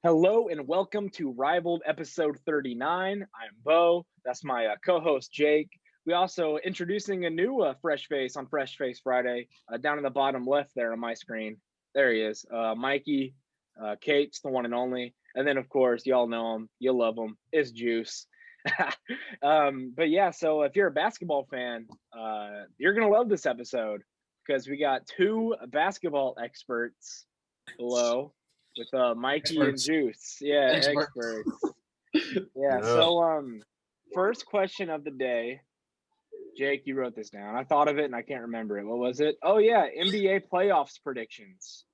Hello and welcome to Rivaled episode 39. I'm Bo. That's my co-host Jake. We also introducing a new fresh face on Fresh Face Friday. Down in the bottom left there on my screen. There he is. Mikey, Kate's the one and only. And then of course, y'all know him. You love him. It's Juice. But yeah, so if you're a basketball fan, you're going to love this episode because we got two basketball experts below. With Mikey and Juice. Yeah, experts. Yeah, so first question of the day. Jake, you wrote this down. I thought of it and I can't remember it. What was it? Oh yeah, NBA playoffs predictions.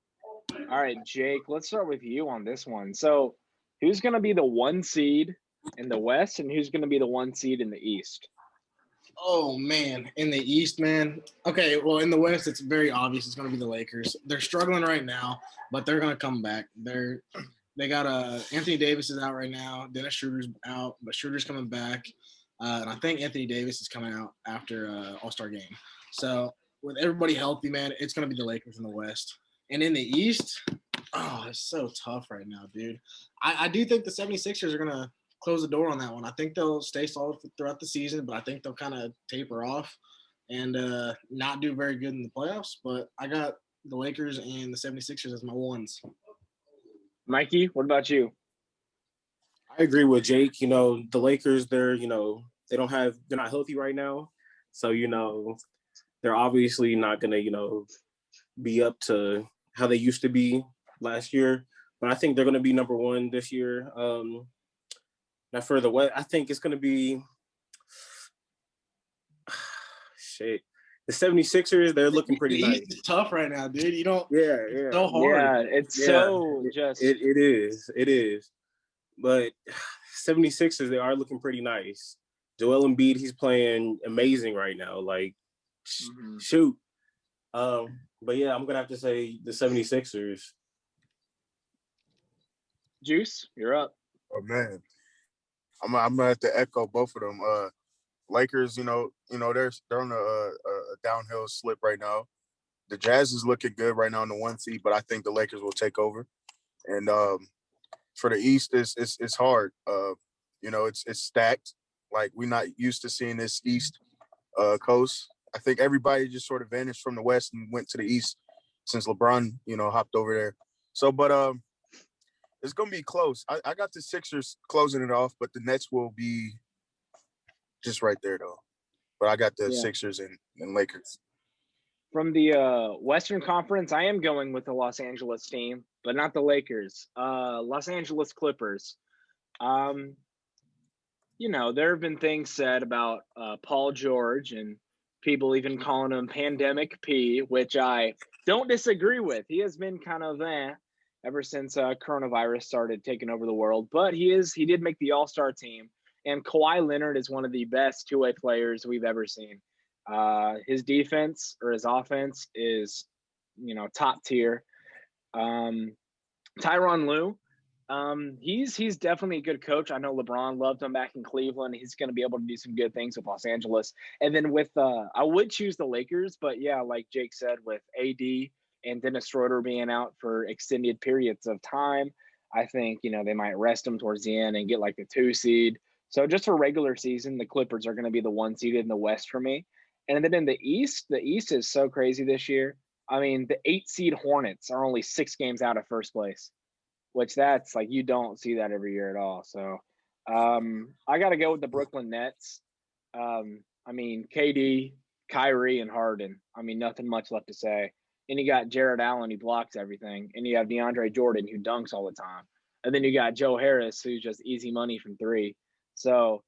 All right, Jake, let's start with you on this one. So who's gonna be the 1 seed in the West and who's gonna be the 1 seed in the East? Oh, man. In the East, man. Okay, well, in the West, it's very obvious it's going to be the Lakers. They're struggling right now, but they're going to come back. They got Anthony Davis is out right now. Dennis Schroeder's out, but Schroeder's coming back. And I think Anthony Davis is coming out after All-Star game. So with everybody healthy, man, it's going to be the Lakers in the West. And in the East, it's so tough right now, dude. I do think the 76ers are going to close the door on that one. I think they'll stay solid throughout the season, but I think they'll kind of taper off and not do very good in the playoffs. But I got the Lakers and the 76ers as my ones. Mikey, what about you? I agree with Jake. The Lakers, they're not healthy right now. So, they're obviously not going to, be up to how they used to be last year. But I think they're going to be number one this year. Now for the West, I think it's going to be the 76ers, they're looking pretty nice. It's tough right now, dude. You don't. Yeah. It's so hard. Yeah, it's so just. It is. But 76ers, they are looking pretty nice. Joel Embiid, he's playing amazing right now. Like, shoot. But yeah, I'm going to have to say the 76ers. Juice, you're up. Oh, man. I'm gonna have to echo both of them. Lakers, they're on a downhill slip right now. The Jazz is looking good right now in the 1 seed, but I think the Lakers will take over. And for the East, it's hard. It's stacked. Like, we're not used to seeing this East coast. I think everybody just sort of vanished from the West and went to the East since LeBron, hopped over there. So, but it's going to be close. I got the Sixers closing it off, but the Nets will be just right there, though. But I got the Sixers and Lakers. From the Western Conference, I am going with the Los Angeles team, but not the Lakers. Los Angeles Clippers. There have been things said about Paul George and people even calling him Pandemic P, which I don't disagree with. He has been kind of ever since coronavirus started taking over the world. But he did make the All-Star team. And Kawhi Leonard is one of the best two-way players we've ever seen. His defense or his offense is, top tier. Tyronn Lue, he's definitely a good coach. I know LeBron loved him back in Cleveland. He's going to be able to do some good things with Los Angeles. And then with I would choose the Lakers, but yeah, like Jake said, with AD and Dennis Schroeder being out for extended periods of time, I think, they might rest him towards the end and get like the 2 seed. So just for regular season, the Clippers are going to be the 1 seed in the West for me. And then in the East is so crazy this year. I mean, the 8 seed Hornets are only 6 games out of first place, which that's like, you don't see that every year at all. So I got to go with the Brooklyn Nets. KD, Kyrie, and Harden. Nothing much left to say. And you got Jared Allen, who blocks everything. And you have DeAndre Jordan, who dunks all the time. And then you got Joe Harris, who's just easy money from 3. So,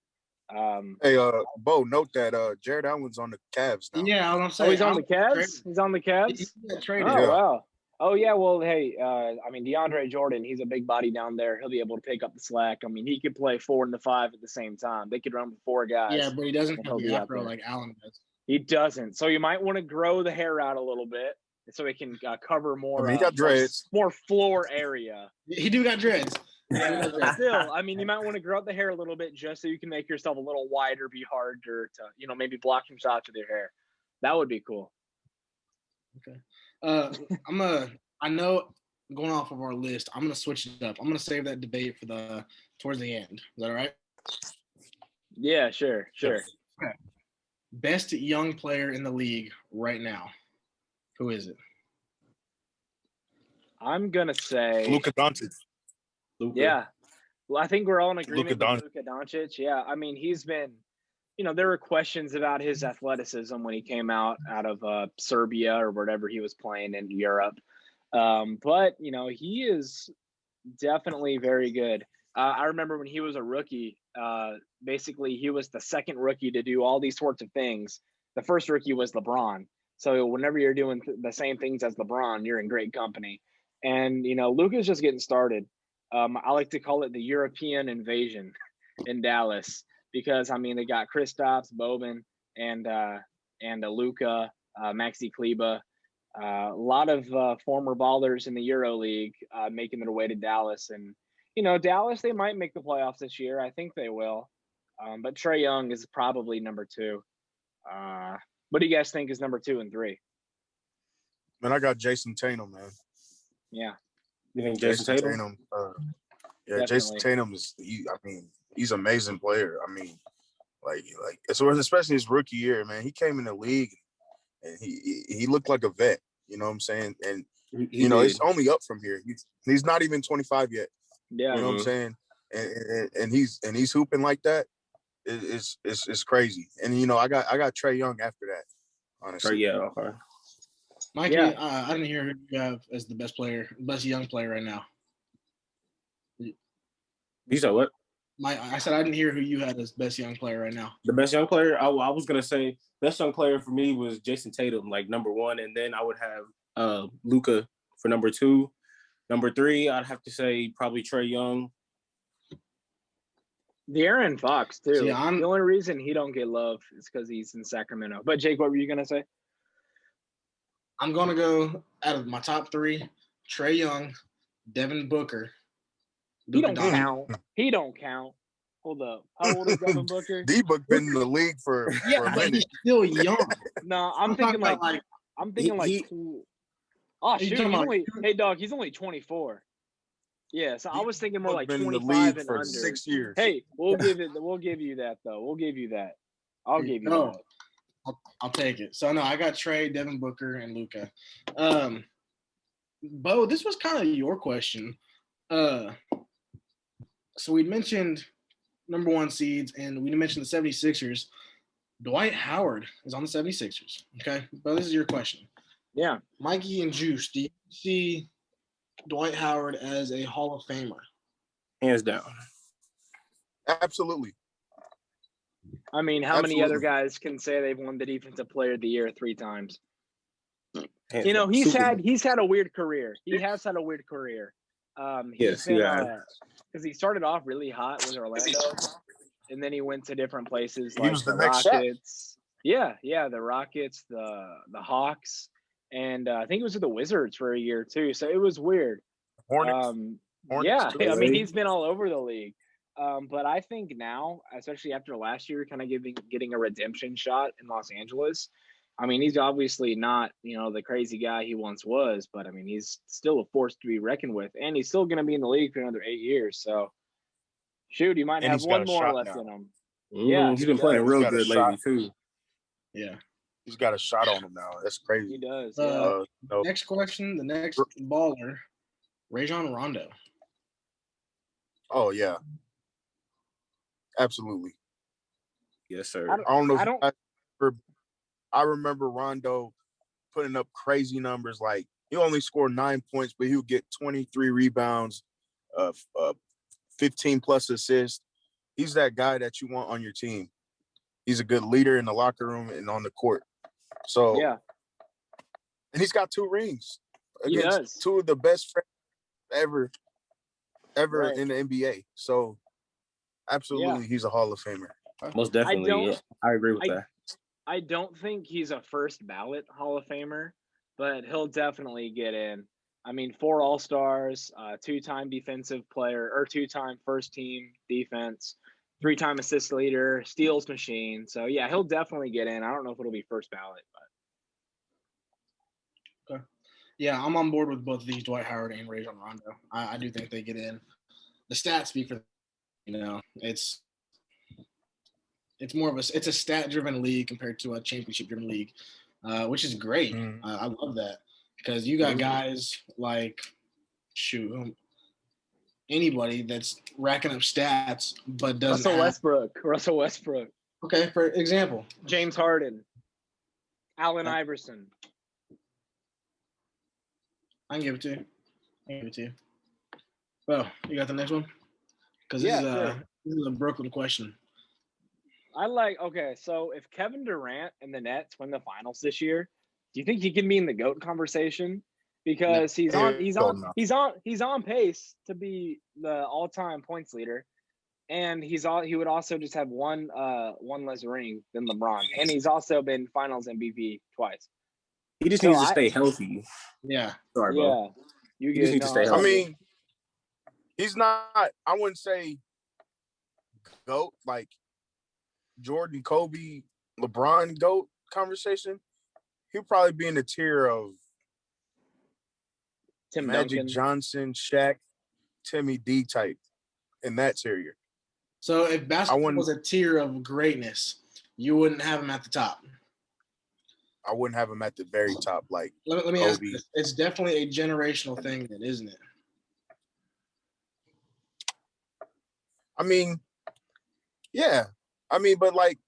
hey, Bo, note that Jared Allen's on the Cavs now. Yeah, I was gonna say. He's on the Cavs? He's on the Cavs? He got traded. Oh, wow. Oh, yeah, well, hey, DeAndre Jordan, he's a big body down there. He'll be able to pick up the slack. He could play 4 and the 5 at the same time. They could run with 4 guys. Yeah, but he doesn't have the afro like Allen does. He doesn't. So you might want to grow the hair out a little bit so it can cover more. He got dreads. More floor area. He do got dreads. Yeah, but still, you might want to grow out the hair a little bit just so you can make yourself a little wider, be harder to, maybe block some shots with your hair. That would be cool. Okay. I know going off of our list, I'm gonna switch it up. I'm gonna save that debate for towards the end. Is that all right? Yeah, sure. Okay. Best young player in the league right now. Who is it? I'm gonna say Luka Doncic. Yeah. Well, I think we're all in agreement Luka with Luka Doncic. Yeah, I mean, he's been, there were questions about his athleticism when he came out of Serbia or wherever he was playing in Europe. But he is definitely very good. I remember when he was a rookie, basically he was the second rookie to do all these sorts of things. The first rookie was LeBron. So whenever you're doing the same things as LeBron, you're in great company. And, Luka's just getting started. I like to call it the European invasion in Dallas because, they got Kristaps, Boban, and Luka, Maxi Kleba. A lot of former ballers in the Euro League making their way to Dallas. And, Dallas, they might make the playoffs this year. I think they will. But Trae Young is probably number 2. What do you guys think is number 2 and 3? Man, I got Jason Tatum, man. Yeah. You think Jason Tatum? Yeah, Definitely. Jason Tatum he's an amazing player. So especially his rookie year, man. He came in the league and he looked like a vet. You know what I'm saying? And it's only up from here. He's not even 25 yet. Yeah. You know what I'm saying? And he's hooping like that. It's crazy. And I got Trae Young after that. Honestly. Yeah. Okay. Mikey, Yeah. I didn't hear who you have as the best young player right now. You said what? I said I didn't hear who you had as best young player right now. The best young player? I was going to say best young player for me was Jason Tatum, like number 1. And then I would have Luka for number 2. Number 3, I'd have to say probably Trae Young. De'Aaron Fox, too. See, the only reason he don't get love is because he's in Sacramento. But, Jake, what were you going to say? I'm going to go out of my top 3, Trae Young, Devin Booker. He don't count. Hold up. How old is Devin Booker? D-Book been in the league for a but minute. he's still young. No, I'm thinking like oh shoot, he's only 24. Yeah, so I was thinking more like 25 and under. 6 years. Hey, we'll give you that though. We'll give you that. I'll give you that. I'll take it. So no, I got Trae, Devin Booker, and Luka. Bo, this was kind of your question. So we mentioned number 1 seeds, and we mentioned the 76ers. Dwight Howard is on the 76ers. Okay, Bo, this is your question. Yeah. Mikey and Juice, do you see Dwight Howard as a Hall of Famer? Hands down. Absolutely. How many other guys can say they've won the Defensive Player of the Year 3 times? He's had a weird career. He has had a weird career. Because he started off really hot with Orlando, and then he went to different places like the Rockets. Yeah, the Rockets, the Hawks, and I think it was with the Wizards for a year too. So it was weird. Hornets too. He's been all over the league. But I think now, especially after last year, kind of getting a redemption shot in Los Angeles. He's obviously not, the crazy guy he once was, but he's still a force to be reckoned with, and he's still going to be in the league for another 8 years. So, shoot, he might have one more left in him. Yeah, he's been playing real good lately too. Yeah, he's got a shot on him now. That's crazy. He does. Next question, the next baller, Rajon Rondo. Oh yeah, absolutely. Yes, sir. I don't know. I remember Rondo putting up crazy numbers. Like he only scored 9 points, but he would get 23 rebounds, 15 plus assists. He's that guy that you want on your team. He's a good leader in the locker room and on the court. So yeah, and he's got 2 rings against 2 of the best friends ever in the NBA. So absolutely, he's a Hall of Famer. Most definitely, I agree with that. I don't think he's a first ballot Hall of Famer, but he'll definitely get in. 4 All-Stars, 2-time defensive player, or 2-time first team defense, 3-time assist leader, steals machine. So yeah, he'll definitely get in. I don't know if it'll be first ballot, but Yeah, I'm on board with both of these, Dwight Howard and Rajon Rondo. I do think they get in. The stats speak for, it's more of it's a stat-driven league compared to a championship-driven league, which is great. I love that because you got guys like anybody that's racking up stats but doesn't Russell Westbrook. Okay, for example, James Harden, Allen Iverson. I can give it to you. Well, you got the next one? Because this is a Brooklyn question. So if Kevin Durant and the Nets win the finals this year, do you think he can be in the GOAT conversation? Because he's on pace to be the all-time points leader, and he would also just have one less ring than LeBron, and he's also been Finals MVP twice. He just needs to stay healthy. Yeah. Sorry, bro. You just need to stay healthy. I mean, he's not. I wouldn't say GOAT like Jordan, Kobe, LeBron GOAT conversation. He'll probably be in the tier of Tim Magic Duncan. Johnson, Shaq, Timmy D type in that tier. So if basketball was a tier of greatness, you wouldn't have him at the top. I wouldn't have him at the very top. Like let me ask you this. It's definitely a generational thing, then, isn't it? I mean, yeah. I mean, but like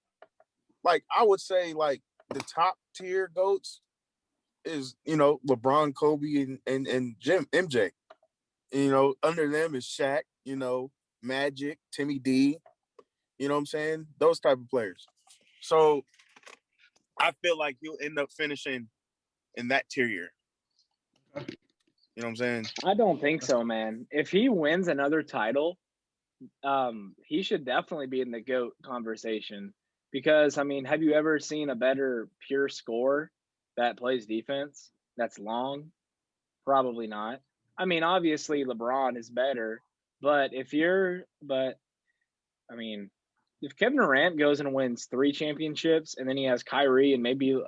I would say like the top tier GOATs is, LeBron, Kobe, and MJ. Under them is Shaq, Magic, Timmy D. You know what I'm saying? Those type of players. So I feel like he'll end up finishing in that tier. You know what I'm saying? I don't think so, man. If he wins another title, he should definitely be in the GOAT conversation. Because, I mean, have you ever seen a better pure scorer that plays defense that's long? Probably not. I mean, obviously LeBron is better, but if Kevin Durant goes and wins 3 championships and then he has Kyrie and maybe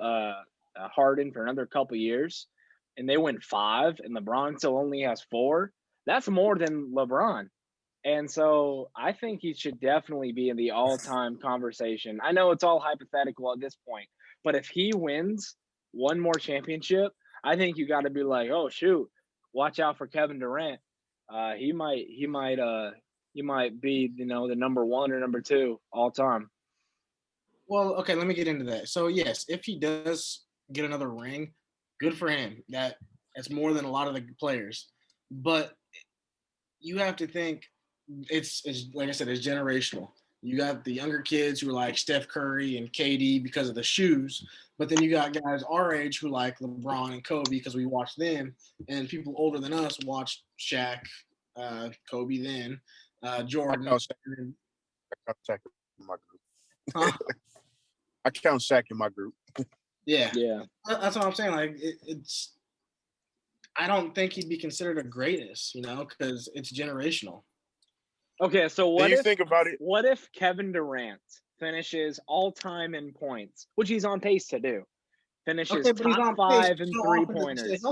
Harden for another couple years and they win 5 and LeBron still only has 4, that's more than LeBron. And so I think he should definitely be in the all-time conversation. I know it's all hypothetical at this point, but if he wins one more championship, I think you got to be like, oh shoot, watch out for Kevin Durant. He might be, the number 1 or number 2 all time. Well, okay, let me get into that. So yes, if he does get another ring, good for him. That's more than a lot of the players. But you have to think it's like I said, it's generational. You got the younger kids who are like Steph Curry and KD because of the shoes, but then you got guys our age who like LeBron and Kobe because we watch them, and people older than us watch Shaq, Kobe, then Jordan. I count Shaq in my group. Yeah. That's what I'm saying. Like it's. I don't think he'd be considered a greatness, because it's generational. Okay, so what if think about it? What if Kevin Durant finishes all time in points, which he's on pace to do? Finishes top 5 in 3-pointers.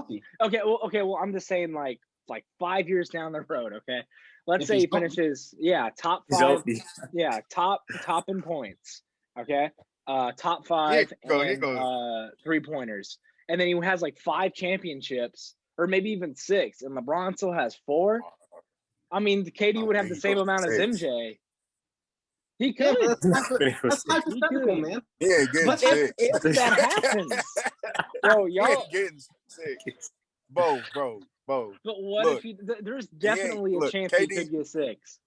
Okay, well, I'm just saying like 5 years down the road. Okay, let's say he finishes top 5. Top in points. Okay, top 5 and 3-pointers, and then he has like 5 championships or maybe even 6, and LeBron still has 4. I mean, KD would have the same amount as MJ. He could. Yeah, that's hypothetical, man. Yeah, but if that happens, bro, y'all getting sick. Bro. But what if he? There's definitely a chance KD, he could get 6.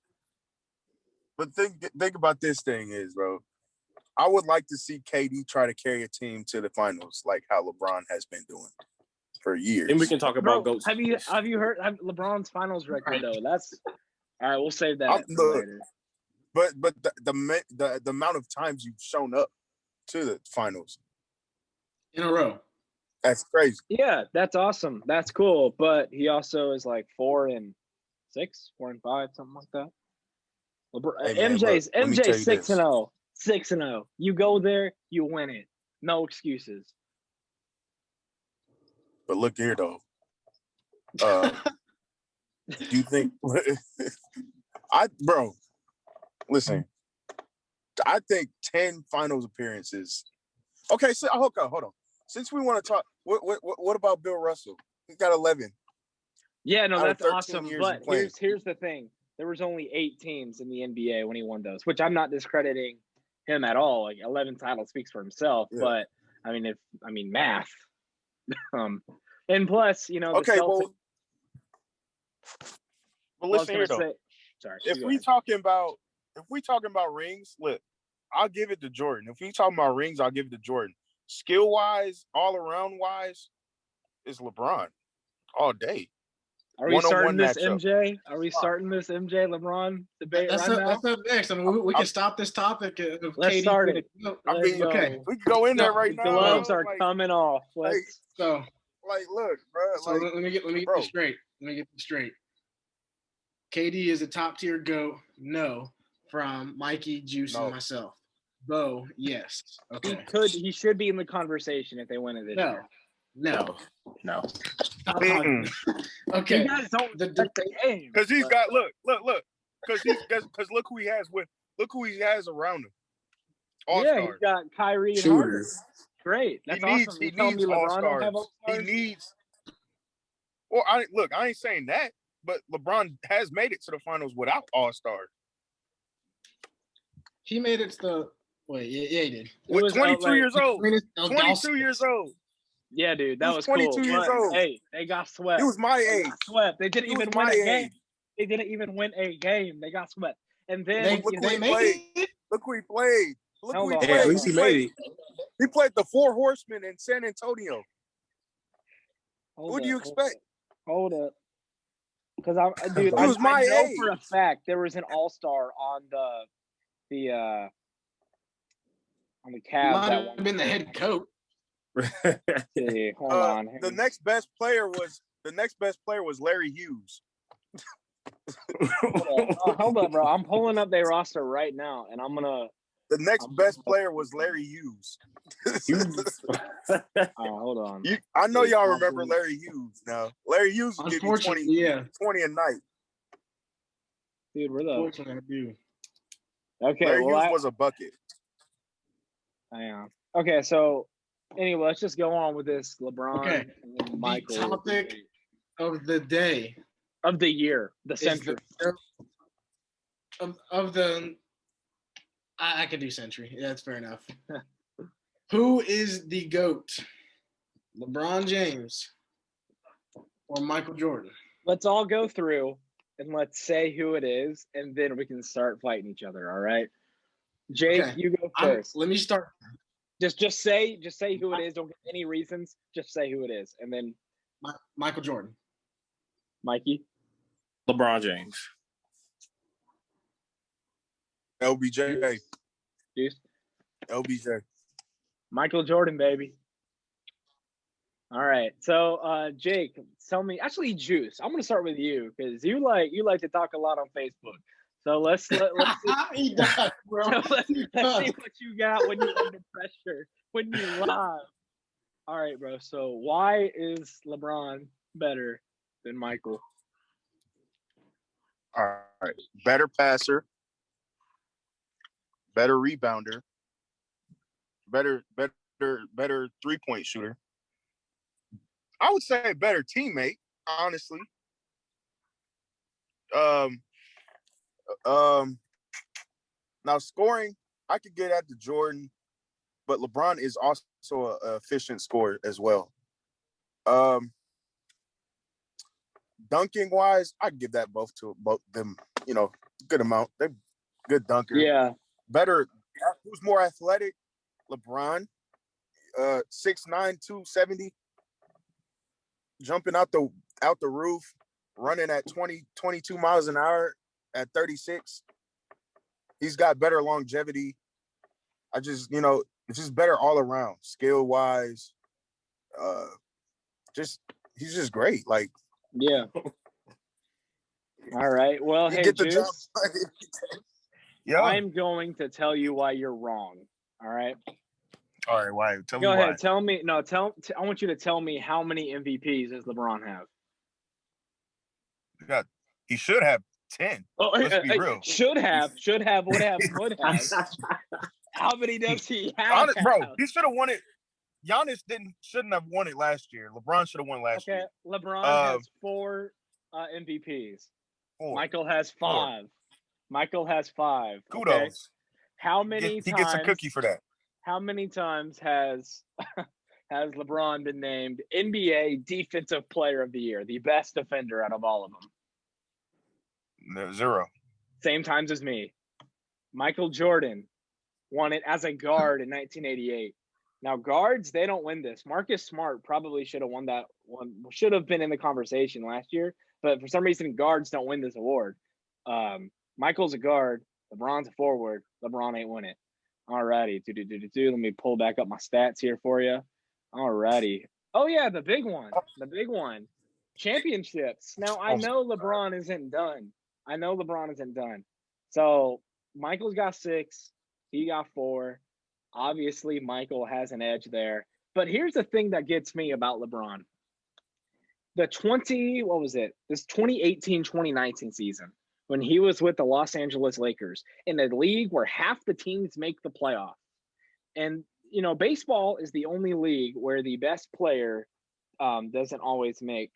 But think about this thing is, bro. I would like to see KD try to carry a team to the finals, like how LeBron has been doing for years. And we can talk about GOATs. Have you heard LeBron's finals record though? That's all right. We'll save that for later. But the amount of times you've shown up to the finals in a row, that's crazy. Yeah, that's awesome. That's cool. But he also is like 4 and 6, 4 and 5, something like that. Hey man, MJ's 6-0. 6-0. You go there, you win it. No excuses. But look here though, Do you think? Listen. I think 10 finals appearances. Okay, so hold on. Since we want to talk, what about Bill Russell? He's got 11. Yeah, no, Out of that's 13 awesome. years But of playing. here's the thing: there was only 8 teams in the NBA when he won those, which I'm not discrediting him at all. Like 11 titles speaks for himself. Yeah. But I mean, math. And plus, the Okay, Celtics. well, listen here though. Sorry. If we talking about rings, look, I'll give it to Jordan. If we talking about rings, I'll give it to Jordan. Skill wise, all around wise, is LeBron all day. Are we starting this matchup. MJ? Are we starting this MJ LeBron debate That's right now? That's up next. I mean, we can stop this topic of Let's KD. start it. Okay, we can go in there right now. Gloves are coming off. Look, bro. So let me get this straight. KD is a top tier GOAT. No, from Mikey, Juice, and myself. Bo, yes. Okay. He should be in the conversation if they win it this year. No. Okay. You guys don't the game. Because he's got look. Because look who he has around him. All-stars. Yeah, he's got Kyrie and shooters. Harden. Great. That's awesome. He needs all-stars. He needs. Well, I ain't saying that, but LeBron has made it to the finals without all-stars. He made it to the yeah, he did. With 22 years old. 22 years old. Yeah, dude, that was 22 cool. years old. Hey, they got swept. He was my age. They got swept. They didn't even win a game. They didn't even win a game. They got swept. And then look who he played. Look who he played. At least he made it. He played the Four Horsemen in San Antonio. What do you expect? Hold up. Because I know for a fact there was an all-star on the Cavs. Might have been the head coach. Hold on. The next best player was Larry Hughes. Hold up, bro. I'm pulling up their roster right now, and I'm gonna. The next best player was Larry Hughes. Hold on. I know y'all remember Larry Hughes now. Larry Hughes will give you 20 a night. Dude, we're the. Unfortunately, I do. Okay, Larry Hughes was a bucket. I am. Okay, so anyway, let's just go on with this LeBron and Michael. The topic of the day. Of the year, the century. I could do century. Yeah, that's fair enough. Who is the GOAT? LeBron James or Michael Jordan? Let's all go through and let's say who it is, and then we can start fighting each other, all right? Jake, you go first. Let me start. Just say who it is. Don't give any reasons. Just say who it is, and then Michael Jordan. Mikey. LeBron James. LBJ. Juice. LBJ. Michael Jordan, baby. All right. So, Jake, tell me. Actually, Juice, I'm gonna start with you because you like to talk a lot on Facebook. So let's see. He does, bro. So let's see what you got when you're under pressure, when you're live. All right, bro. So why is LeBron better than Michael? All right. Better passer. Better rebounder. Better 3-point shooter. I would say better teammate, honestly. Now scoring, I could get at the Jordan, but LeBron is also an efficient scorer as well. Dunking wise, I'd give that both them, good amount. They're good dunker. Yeah. Better, who's more athletic? LeBron, 6'9", 270, jumping out the roof, running at 22 miles an hour at 36. He's got better longevity. It's just better all around, skill wise. He's just great. Like, yeah. All right. Well, hey, Juice, I'm going to tell you why you're wrong. All right. All right. Why? Tell me why. Go ahead. Tell me. No. I want you to tell me how many MVPs does LeBron have? He should have 10. Oh, Let's be real. Should have, would have. How many does he have? Bro, he should have won it. Giannis shouldn't have won it last year. LeBron should have won last year. LeBron has 4 MVPs. 4. Michael has 5. 4. Kudos. Okay? How many times? He gets a cookie for that. How many times has LeBron been named NBA Defensive Player of the Year, the best defender out of all of them? No, 0. Same times as me. Michael Jordan won it as a guard in 1988. Now, guards, they don't win this. Marcus Smart probably should have won that one, should have been in the conversation last year, but for some reason, guards don't win this award. Michael's a guard. LeBron's a forward. LeBron ain't win it. All righty. Let me pull back up my stats here for you. All righty. Oh, yeah, the big one. Championships. Now, I know LeBron isn't done. So, Michael's got 6. He got 4. Obviously, Michael has an edge there. But here's the thing that gets me about LeBron. This 2018-2019 season, when he was with the Los Angeles Lakers in a league where half the teams make the playoff. And, baseball is the only league where the best player doesn't always make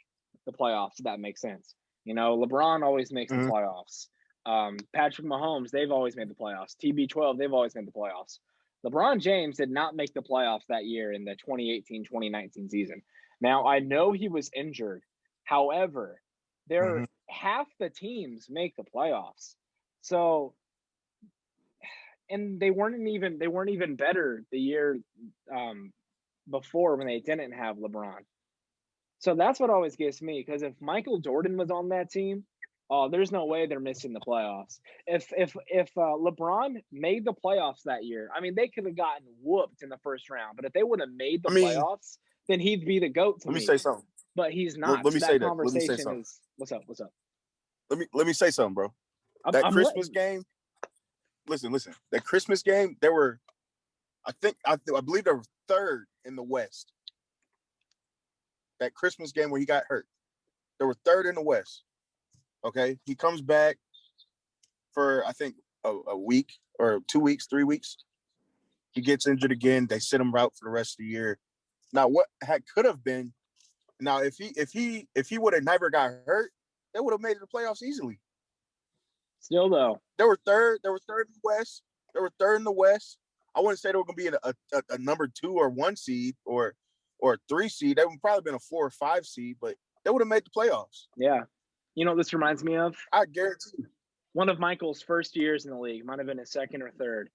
the playoffs, if that makes sense. LeBron always makes the playoffs. Patrick Mahomes, they've always made the playoffs. TB12, they've always made the playoffs. LeBron James did not make the playoffs that year in the 2018-2019 season. Now, I know he was injured. However, half the teams make the playoffs. So, and they weren't even better the year before when they didn't have LeBron. So that's what always gets me, because if Michael Jordan was on that team, there's no way they're missing the playoffs. If LeBron made the playoffs that year, I mean, they could have gotten whooped in the first round. But if they would have made the playoffs, then he'd be the GOAT to me. Let me say something. But he's not. Let me say that. What's up? Let me say something, bro. That Christmas game. Listen. That Christmas game, I believe they were 3rd in the West. That Christmas game where he got hurt, they were 3rd in the West. Okay, he comes back for I think a week or 2 weeks, 3 weeks. He gets injured again. They sit him out for the rest of the year. Now, what could have been? Now, if he would have never got hurt, they would have made it to the playoffs easily. Still, though, they were third. They were 3rd in the West. They were 3rd in the West. I wouldn't say they were going to be in a number 2 or 1 seed or a 3 seed. They would probably been a 4 or 5 seed, but they would have made the playoffs. Yeah. You know what this reminds me of? I guarantee you. One of Michael's first years in the league, might have been his 2nd or 3rd.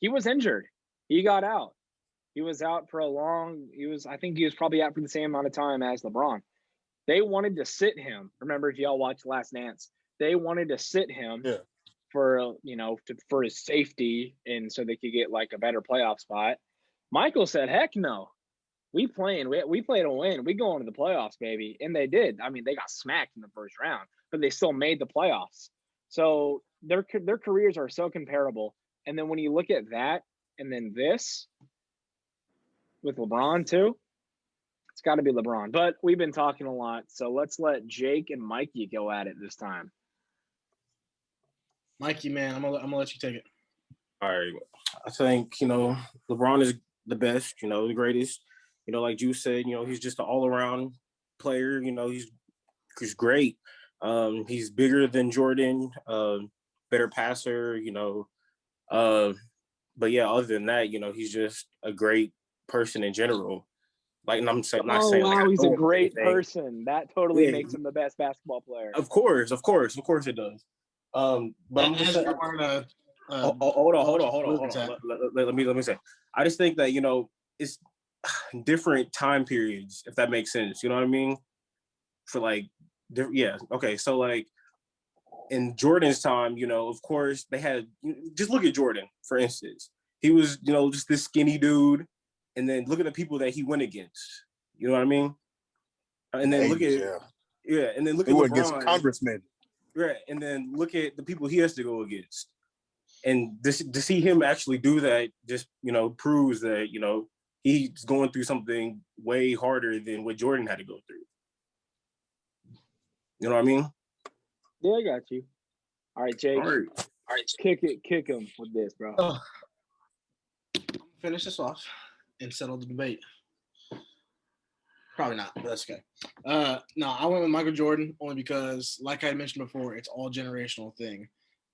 He was injured. He got out. He was out for I think he was probably out for the same amount of time as LeBron. They wanted to sit him. Remember, if y'all watched Last Dance, they wanted to sit him for his safety and so they could get like a better playoff spot. Michael said, heck no. We playing. We play to win. We go into the playoffs, baby. And they did. I mean, they got smacked in the first round, but they still made the playoffs. So their careers are so comparable. And then when you look at that and then this with LeBron too, it's got to be LeBron. But we've been talking a lot, so let's let Jake and Mikey go at it this time. Mikey, man, I'm gonna let you take it. All right. I think, LeBron is the best, the greatest. Like you said, he's just an all-around player. He's great. He's bigger than Jordan, better passer, but yeah, other than that, he's just a great person in general. Like, and I'm saying, not saying like, he's a great person. That totally makes him the best basketball player. Of course it does. But I'm just saying, hold on. Let me say. I just think that it's different time periods, if that makes sense. You know what I mean? For like, yeah, okay. So like in Jordan's time, of course they had. Just look at Jordan, for instance. He was, just this skinny dude, and then look at the people that he went against. You know what I mean? And then look at and then look at LeBron against congressmen. Right, and then look at the people he has to go against, and to see him actually do that just proves that he's going through something way harder than what Jordan had to go through. You know what I mean? Yeah, I got you. All right, Jake. All right. Kick him with this, bro. Finish this off and settle the debate. Probably not, but that's okay. No, I went with Michael Jordan only because, like I mentioned before, it's all generational thing.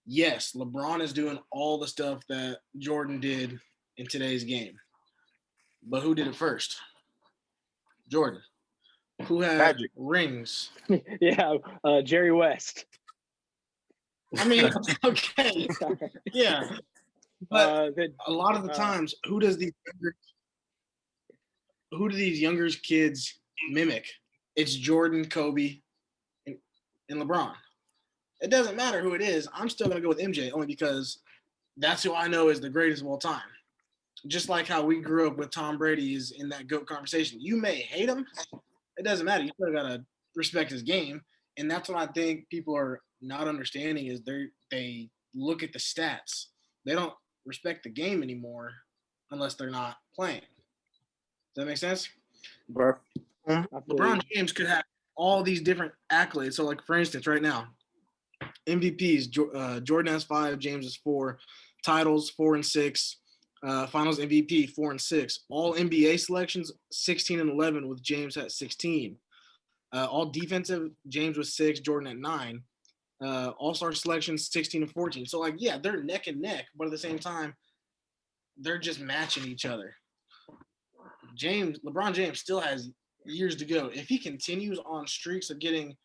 Yes, LeBron is doing all the stuff that Jordan did in today's game. But who did it first? Jordan. Who had Magic. rings? Yeah, Jerry West. I mean, okay. Yeah. But a lot of the times, who do these younger kids mimic? It's Jordan, Kobe, and LeBron. It doesn't matter who it is. I'm still going to go with MJ only because that's who I know is the greatest of all time. Just like how we grew up with Tom Brady is in that GOAT conversation. You may hate him. It doesn't matter. You still got to respect his game. And that's what I think people are not understanding is they look at the stats. They don't respect the game anymore unless they're not playing. Does that make sense? Bro. LeBron James could have all these different accolades. So, like, for instance, right now, MVPs, Jordan has 5, James is 4, titles 4 and 6, finals MVP 4 and 6, all NBA selections 16 and 11 with James at 16, all defensive James was 6, Jordan at 9, all-star selections 16 and 14. So, like, yeah, they're neck and neck, but at the same time, they're just matching each other. LeBron James still has years to go. If he continues on streaks of getting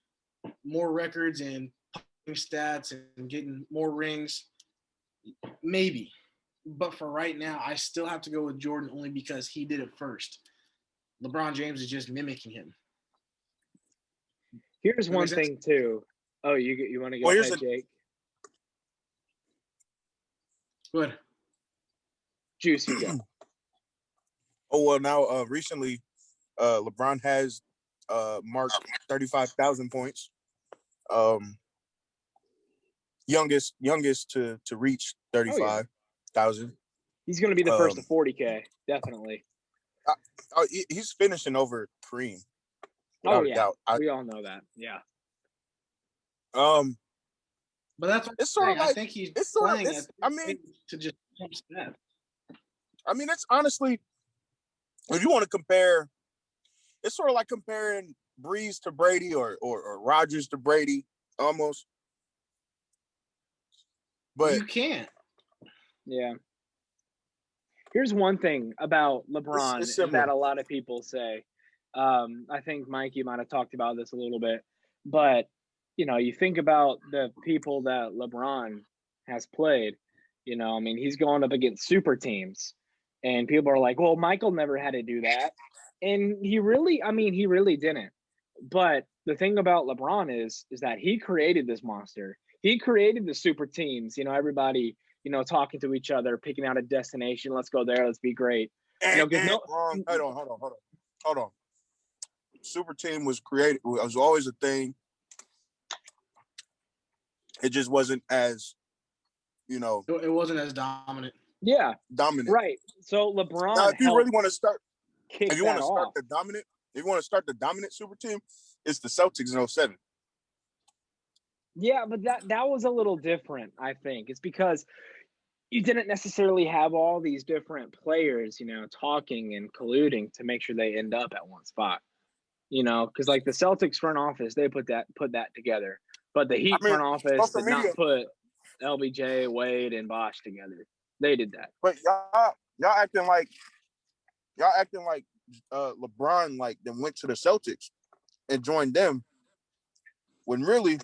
more records and stats and getting more rings, maybe. But for right now, I still have to go with Jordan only because he did it first. LeBron James is just mimicking him. Here's one thing too. Oh, you want to go ahead, Jake? Good. Juice, you go. Oh, well, now recently, LeBron has marked 35,000 points. Youngest to reach 35,000. He's going to be the first to 40K, definitely. He's finishing over Kareem. Oh yeah, we all know that. Yeah. But that's what it's sort of like I think he's playing to just jump stats. I mean, it's honestly, if you want to compare, it's sort of like comparing Breeze to Brady or Rodgers to Brady, almost. But you can't. Yeah. Here's one thing about LeBron that a lot of people say. I think, Mike, you might have talked about this a little bit. But, you think about the people that LeBron has played. I mean, he's going up against super teams. And people are like, well, Michael never had to do that. And he really didn't. But the thing about LeBron is that he created this monster. He created the super teams, everybody, talking to each other, picking out a destination. Let's go there. Let's be great. Hold on. Super team was created. It was always a thing. It just wasn't as, It wasn't as dominant. Yeah. Dominant. Right. So LeBron. Now, if you really want to start, if you want to start the dominant super team, it's the Celtics in 07. Yeah, but that was a little different, I think. It's because you didn't necessarily have all these different players, talking and colluding to make sure they end up at one spot. Because like the Celtics front office, they put that together. But the Heat front office did not put LBJ, Wade, and Bosh together. They did that. But y'all acting like LeBron then went to the Celtics and joined them when really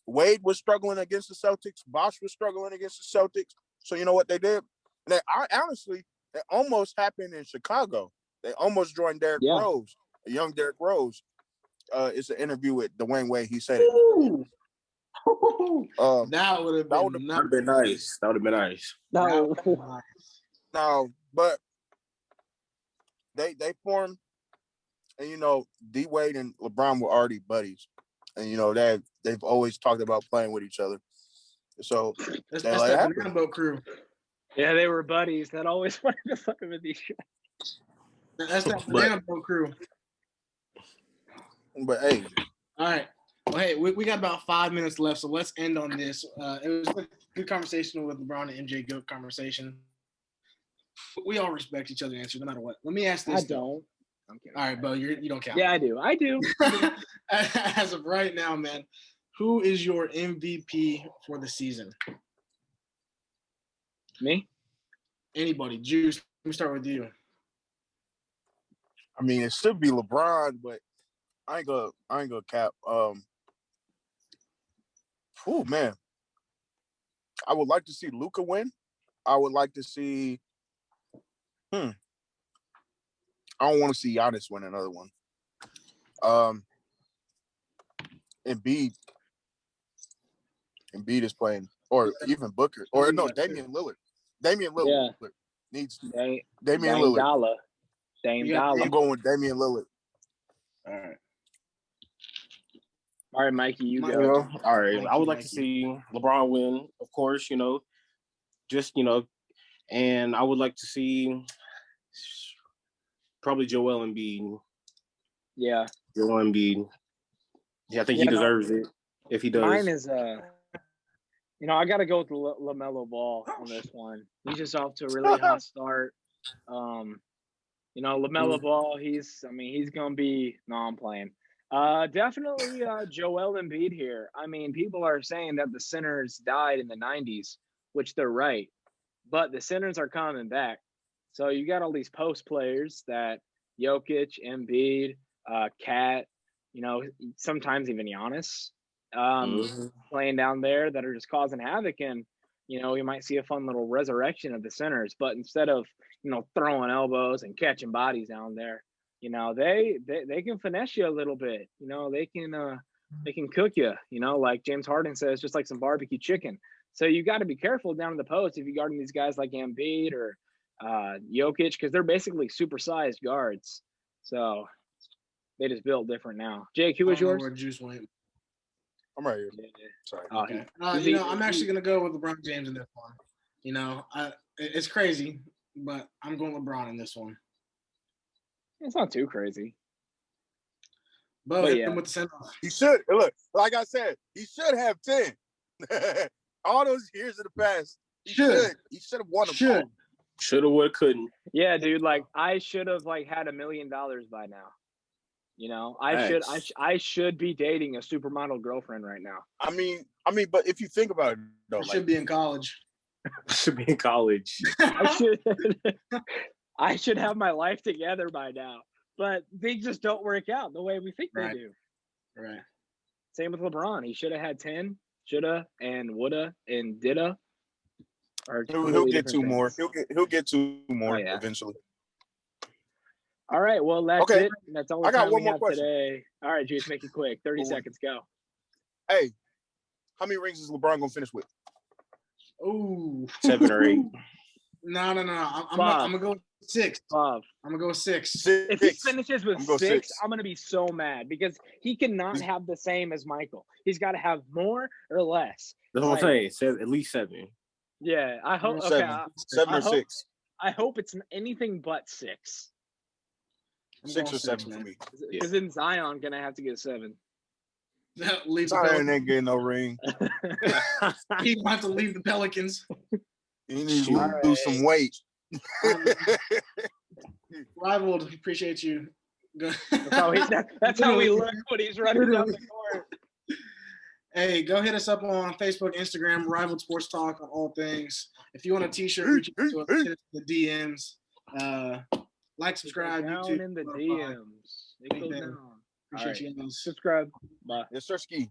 Wade was struggling against the Celtics. Bosh was struggling against the Celtics. So you know what they did? It almost happened in Chicago. They almost joined Derrick Rose, a young Derrick Rose. It's an interview with Dwayne Wade. He said it. That would have been nice. That would have been nice. No, but they formed, and D Wade and LeBron were already buddies, and they've always talked about playing with each other. So that's that banana boat crew. Yeah, they were buddies that always wanted to fuck with each other. That's that banana boat crew. But hey, All right. Well, hey, we got about 5 minutes left, so let's end on this. It was a good conversation with LeBron and MJ. Good conversation. We all respect each other's answer, no matter what. Let me ask this. I don't. I'm kidding. All right, Bo, you don't count. Yeah, I do. I do. As of right now, man, who is your MVP for the season? Me? Anybody? Juice, let me start with you. I mean, it should be LeBron, but I ain't gonna cap. Oh man, I would like to see Luka win. I would like to see. I don't want to see Giannis win another one. Embiid is playing, or even Booker, or no, Damian Lillard. Damian Lillard needs Damian Lillard. Dame Dollar. I'm going with Damian Lillard. All right, Mikey, you go. You know, all right. Mikey, I would like to see LeBron win, of course, and I would like to see probably Joel Embiid. Yeah. Joel Embiid. Yeah, I think he deserves it if he does. Mine is I got to go with LaMelo Ball on this one. He's just off to a really hot start. LaMelo Ball, he's going to be – no, I'm playing. Definitely Joel Embiid here. I mean, people are saying that the centers died in the 90s, which they're right. But the centers are coming back. So you got all these post players that Jokic, Embiid, Cat, sometimes even Giannis playing down there that are just causing havoc. And, we might see a fun little resurrection of the centers. But instead of, throwing elbows and catching bodies down there, they can finesse you a little bit. They can cook you, like James Harden says, just like some barbecue chicken. So you got to be careful down in the post if you're guarding these guys like Embiid or Jokic, because they're basically supersized guards. So they just built different now. Jake, who was yours? Where Juice went. I'm right here. Yeah. Sorry. Okay. I'm actually gonna go with LeBron James in this one. It's crazy, but I'm going LeBron in this one. It's not too crazy. But yeah, with the center. He should look. Like I said, he should have 10. All those years in the past, he should have won them all. Shoulda, woulda, couldn't. Yeah, dude. Like I should have had $1 million by now. I should be dating a supermodel girlfriend right now. I mean, but if you think about it, though, should be in college. Should be in college. I should have my life together by now, but they just don't work out the way we think they do. Right. Same with LeBron. He should have had 10, shoulda, and woulda, and didda. He'll get two more. He'll get two more eventually. All right. Well, that's it. That's all the time we have question today. All right, Juice, make it quick. 30 seconds. Go. Hey, how many rings is LeBron gonna finish with? Ooh, 7 or 8. No. I'm gonna go with 6. 5. I'm gonna go with 6. If he finishes with 6, I'm gonna be so mad because he cannot have the same as Michael. He's got to have more or less. That's what I'm saying. At least 7. Yeah, I hope. 7 or 6. I hope it's anything but 6. 6 or 7 for me. Because then Zion gonna have to get 7. Zion ain't getting no ring. He might have to leave the Pelicans. He needs to lose some weight. Rival, appreciate you. That's how he looks when he's running down the court. Hey, go hit us up on Facebook, Instagram, Rival Sports Talk on all things. If you want a t-shirt, reach out to us, hit us in the DMs. Like, subscribe. Down YouTube, in the DMs. It goes down. Appreciate you guys. Subscribe. Bye. Yes, sir, Ski.